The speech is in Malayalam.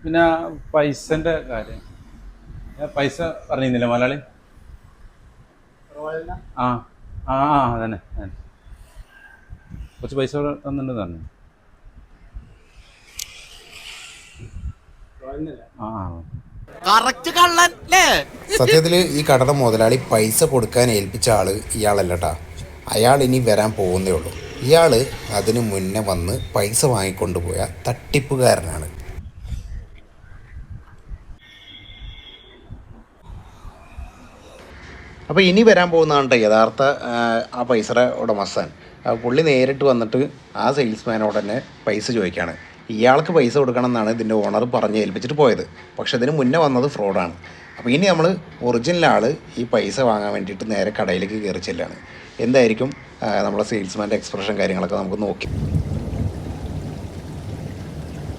പിന്നെ പൈസന്റെ കാര്യം പൈസ പറഞ്ഞിരുന്നില്ല മലയാളി ആ ആ ആ അതന്നെ അതന്നെ കുറച്ച് പൈസ തന്നിട്ടുണ്ടെന്ന് പറഞ്ഞു ആ ആ കറക്റ്റ് കള്ളൻ ല്ലേ? സത്യത്തിൽ ഈ കടയുടെ മുതലാളി പൈസ കൊടുക്കാൻ ഏൽപ്പിച്ച ആള് ഇയാളല്ലട്ടാ. അയാൾ ഇനി വരാൻ പോകുന്നേ ഉള്ളൂ. ഇയാൾ അതിനു മുന്നേ വന്ന് പൈസ വാങ്ങിക്കൊണ്ടുപോയ തട്ടിപ്പുകാരനാണ്. അപ്പോൾ ഇനി വരാൻ പോകുന്നതാണ് യഥാർത്ഥ ആ പൈസയുടെ ഉടമസ്ഥൻ. പുള്ളി നേരിട്ട് വന്നിട്ട് ആ സെയിൽസ്മാനോട് തന്നെ പൈസ ചോദിക്കുകയാണ്. ഇയാൾക്ക് പൈസ കൊടുക്കണം എന്നാണ് ഇതിൻ്റെ ഓണർ പറഞ്ഞ് ഏൽപ്പിച്ചിട്ട് പോയത്. പക്ഷെ ഇതിന് മുന്നേ വന്നത് ഫ്രോഡാണ്. അപ്പോൾ ഇനി നമ്മൾ ഒറിജിനൽ ആൾ ഈ പൈസ വാങ്ങാൻ വേണ്ടിയിട്ട് നേരെ കടയിലേക്ക് കയറി ചെല്ലുകയാണ്. എന്തായിരിക്കും നമ്മളെ സെയിൽസ്മാൻ്റെ എക്സ്പ്രഷൻ കാര്യങ്ങളൊക്കെ നമുക്ക് നോക്കി.